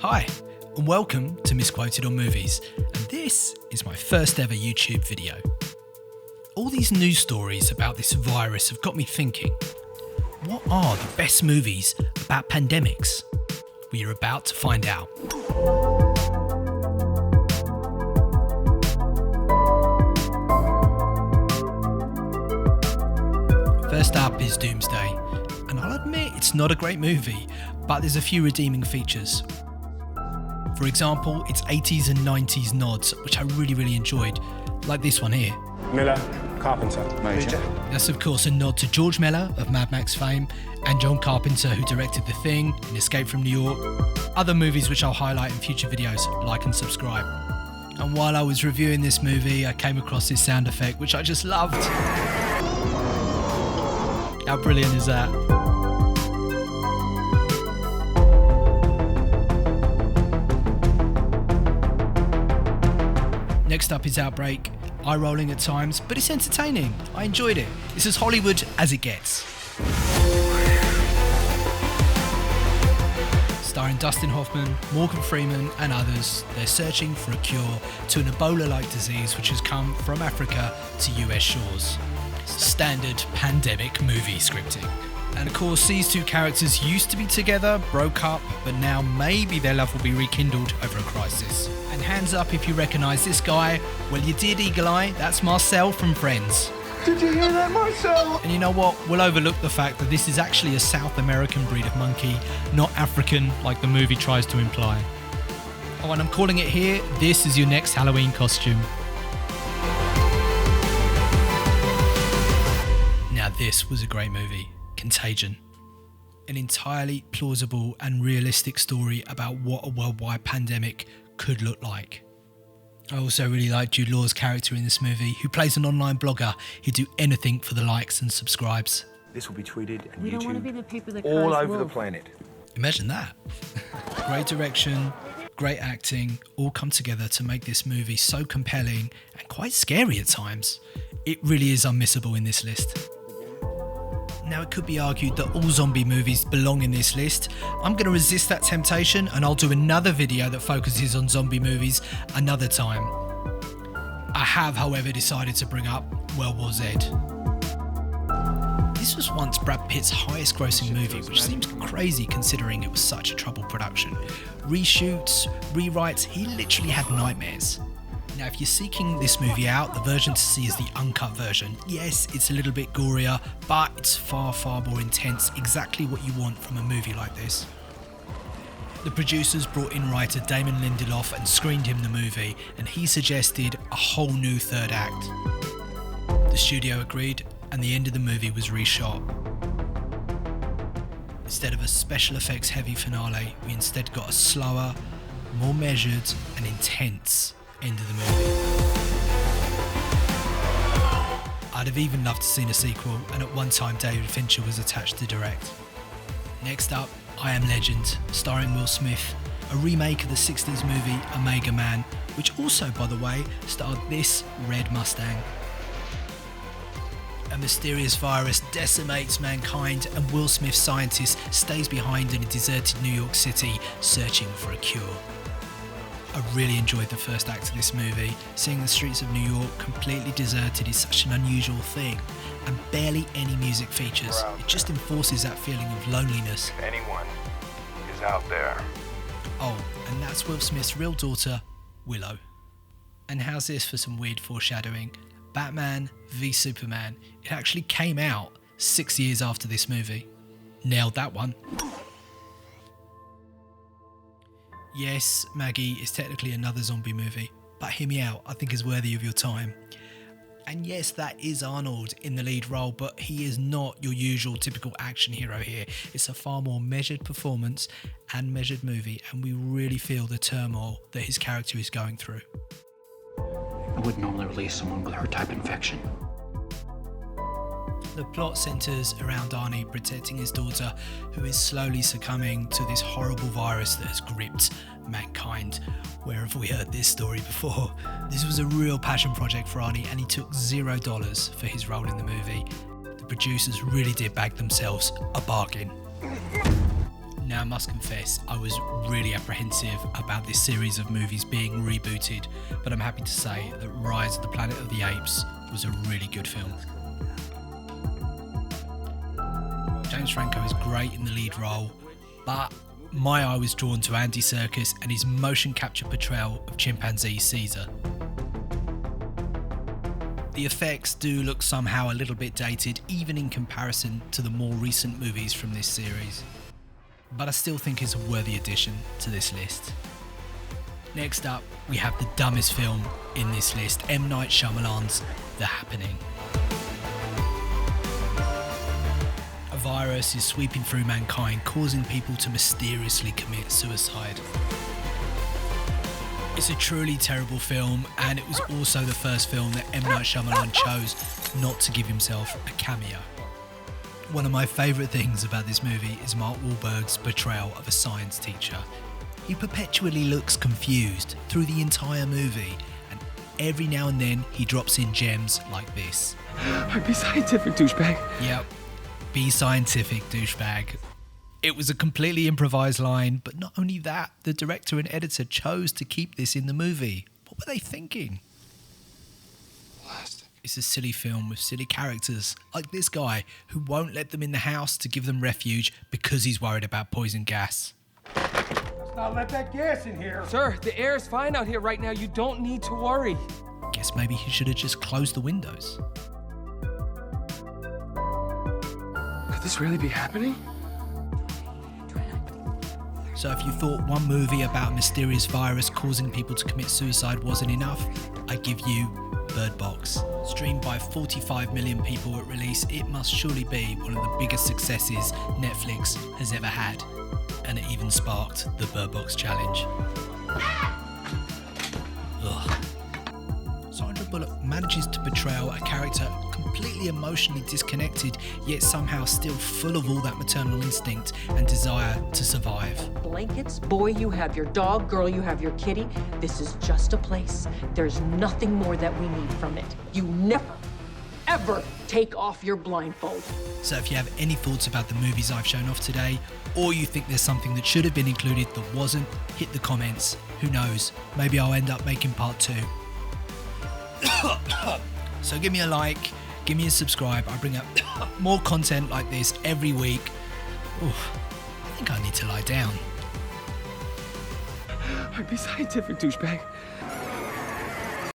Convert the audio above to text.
Hi, and welcome to Misquoted on Movies, and this is my first ever YouTube video. All these news stories about this virus have got me thinking, what are the best movies about pandemics? We are about to find out. First up is Doomsday, and I'll admit it's not a great movie, but there's a few redeeming features. For example, its 80s and 90s nods, which I really enjoyed, like this one here. Miller, Carpenter, Major. That's of course a nod to George Miller of Mad Max fame and John Carpenter, who directed The Thing and Escape from New York. Other movies which I'll highlight in future videos, like and subscribe. And while I was reviewing this movie, I came across this sound effect which I just loved. How brilliant is that? Next up is Outbreak. Eye-rolling at times, but it's entertaining. I enjoyed it. It's as Hollywood as it gets. Starring Dustin Hoffman, Morgan Freeman and others, they're searching for a cure to an Ebola-like disease which has come from Africa to US shores. Standard pandemic movie scripting. And of course, these two characters used to be together, broke up, but now maybe their love will be rekindled over a crisis. And hands up if you recognise this guy. Well, you did, Eagle Eye. That's Marcel from Friends. Did you hear that, Marcel? And you know what? We'll overlook the fact that this is actually a South American breed of monkey, not African like the movie tries to imply. Oh, and I'm calling it here. This is your next Halloween costume. Now, this was a great movie. Contagion. An entirely plausible and realistic story about what a worldwide pandemic could look like. I also really like Jude Law's character in this movie, who plays an online blogger who'd do anything for the likes and subscribes. This will be tweeted and we YouTube don't want to be the paper that all cries over wolf. the planet. Imagine that. Great direction, great acting, all come together to make this movie so compelling and quite scary at times. It really is unmissable in this list. Now, it could be argued that all zombie movies belong in this list. I'm going to resist that temptation, and I'll do another video that focuses on zombie movies another time. I have, however, decided to bring up World War Z. This was once Brad Pitt's highest grossing movie, which seems crazy considering it was such a troubled production. Reshoots, rewrites, he literally had nightmares. Now, if you're seeking this movie out, the version to see is the uncut version. Yes, it's a little bit gorier, but it's far more intense, exactly what you want from a movie like this. The producers brought in writer Damon Lindelof and screened him the movie, and he suggested a whole new third act. The studio agreed, and the end of the movie was reshot. Instead of a special effects heavy finale, we instead got a slower, more measured and intense end of the movie. I'd have even loved to seen a sequel, and at one time David Fincher was attached to direct. Next up, I Am Legend, starring Will Smith, a remake of the 60s movie Omega Man, which also, by the way, starred this red Mustang. A mysterious virus decimates mankind, and Will Smith's scientist stays behind in a deserted New York City searching for a cure. I really enjoyed the first act of this movie. Seeing the streets of New York completely deserted is such an unusual thing, and barely any music features. It just enforces that feeling of loneliness. If anyone is out there. Oh, and that's Will Smith's real daughter, Willow. And how's this for some weird foreshadowing? Batman v Superman. It actually came out 6 years after this movie. Nailed that one. Yes, Maggie is technically another zombie movie, but hear me out, I think is worthy of your time. And yes, that is Arnold in the lead role, but he is not your usual typical action hero here. It's a far more measured performance and measured movie, and we really feel the turmoil that his character is going through. I wouldn't normally release someone with her type infection. The plot centres around Arnie protecting his daughter, who is slowly succumbing to this horrible virus that has gripped mankind. Where have we heard this story before? This was a real passion project for Arnie, and he took $0 for his role in the movie. The producers really did bag themselves a bargain. Now, I must confess, I was really apprehensive about this series of movies being rebooted, but I'm happy to say that Rise of the Planet of the Apes was a really good film. James Franco is great in the lead role, but my eye was drawn to Andy Serkis and his motion capture portrayal of chimpanzee Caesar. The effects do look somehow a little bit dated, even in comparison to the more recent movies from this series, but I still think it's a worthy addition to this list. Next up, we have the dumbest film in this list, M. Night Shyamalan's The Happening. A virus is sweeping through mankind, causing people to mysteriously commit suicide. It's a truly terrible film, and it was also the first film that M. Night Shyamalan chose not to give himself a cameo. One of my favourite things about this movie is Mark Wahlberg's portrayal of a science teacher. He perpetually looks confused through the entire movie, and every now and then he drops in gems like this. Be scientific, douchebag. Yep, be scientific, douchebag. It was a completely improvised line, but not only that, the director and editor chose to keep this in the movie. What were they thinking? Plastic. It's a silly film with silly characters, like this guy who won't let them in the house to give them refuge because he's worried about poison gas. Let's not let that gas in here. Sir, the air is fine out here right now. You don't need to worry. Guess maybe he should have just closed the windows. Could this really be happening? So if you thought one movie about a mysterious virus causing people to commit suicide wasn't enough, I give you Bird Box. Streamed by 45 million people at release, it must surely be one of the biggest successes Netflix has ever had. And it even sparked the Bird Box challenge. Ugh. Sandra Bullock manages to portray a character completely emotionally disconnected, yet somehow still full of all that maternal instinct and desire to survive. Blankets, boy, you have your dog, girl, you have your kitty. This is just a place. There's nothing more that we need from it. You never, ever take off your blindfold. So if you have any thoughts about the movies I've shown off today, or you think there's something that should have been included that wasn't, hit the comments. Who knows, maybe I'll end up making part 2. So give me a like, give me a subscribe. I bring up more content like this every week. Oof, I think I need to lie down. Be scientific, douchebag.